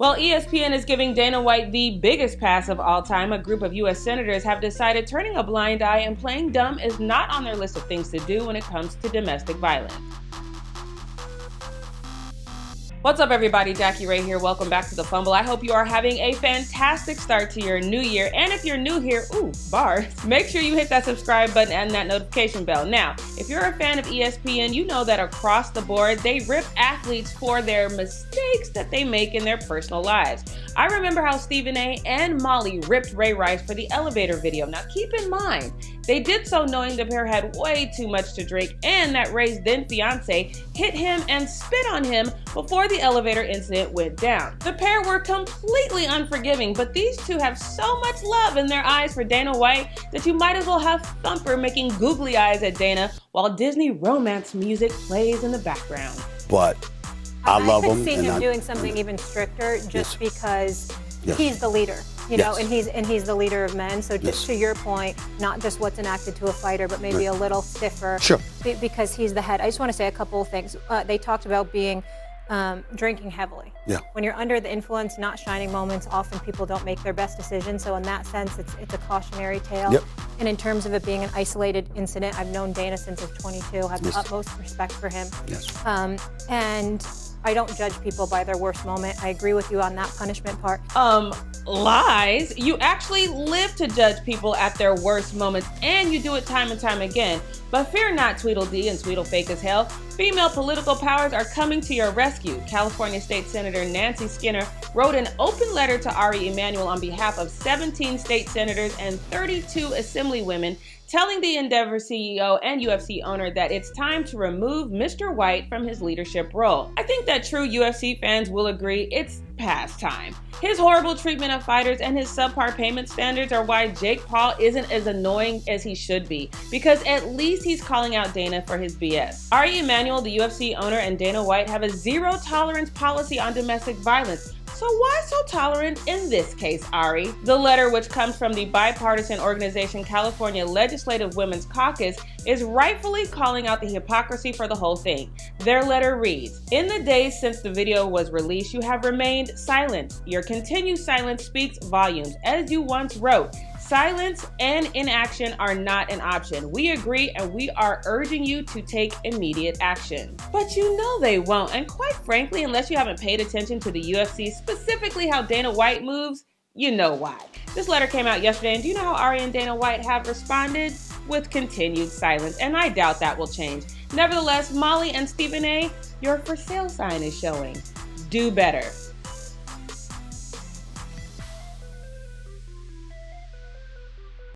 Well, ESPN is giving Dana White the biggest pass of all time. A group of U.S. senators have decided turning a blind eye and playing dumb is not on their list of things to do when it comes to domestic violence. What's up, everybody? Jackie Ray here. Welcome back to the Fumble. I hope you are having a fantastic start to your new year. And if you're new here, bars, make sure you hit that subscribe button and that notification bell. Now, if you're a fan of ESPN, you know that across the board, they rip athletes for their mistakes that they make in their personal lives. I remember how Stephen A. and Molly ripped Ray Rice for the elevator video. Now, keep in mind, they did so knowing the pair had way too much to drink and that Ray's then fiance hit him and spit on him before the elevator incident went down. The pair were completely unforgiving, but these two have so much love in their eyes for Dana White that you might as well have Thumper making googly eyes at Dana while Disney romance music plays in the background. But I love him. I could see him doing something even stricter just because he's the leader. You know, and he's the leader of men. So just to your point, not just what's enacted to a fighter, but maybe a little stiffer. Sure. Because he's the head. I just want to say a couple of things. They talked about being drinking heavily. Yeah. When you're under the influence, not shining moments, often people don't make their best decisions. So in that sense, it's a cautionary tale. Yep. And in terms of it being an isolated incident, I've known Dana since he's 22. I have the utmost respect for him. Yes. And I don't judge people by their worst moment. I agree with you on that punishment part. Lies. You actually live to judge people at their worst moments, and you do it time and time again. But fear not, Tweedledee and Tweedlefake as hell. Female political powers are coming to your rescue. California State Senator Nancy Skinner wrote an open letter to Ari Emanuel on behalf of 17 state senators and 32 assemblywomen, telling the Endeavor CEO and UFC owner that it's time to remove Mr. White from his leadership role. I think that true UFC fans will agree it's past time. His horrible treatment of fighters and his subpar payment standards are why Jake Paul isn't as annoying as he should be, because at least he's calling out Dana for his BS. Ari Emanuel, the UFC owner, and Dana White have a zero-tolerance policy on domestic violence. So why so tolerant in this case, Ari? The letter, which comes from the bipartisan organization California Legislative Women's Caucus, is rightfully calling out the hypocrisy for the whole thing. Their letter reads, "In the days since the video was released, you have remained silent. Your continued silence speaks volumes. As you once wrote, silence and inaction are not an option. We agree and we are urging you to take immediate action." But you know they won't, and quite frankly, unless you haven't paid attention to the UFC, specifically how Dana White moves, you know why. This letter came out yesterday, and do you know how Ari and Dana White have responded? With continued silence, and I doubt that will change. Nevertheless, Molly and Stephen A., your for sale sign is showing. Do better.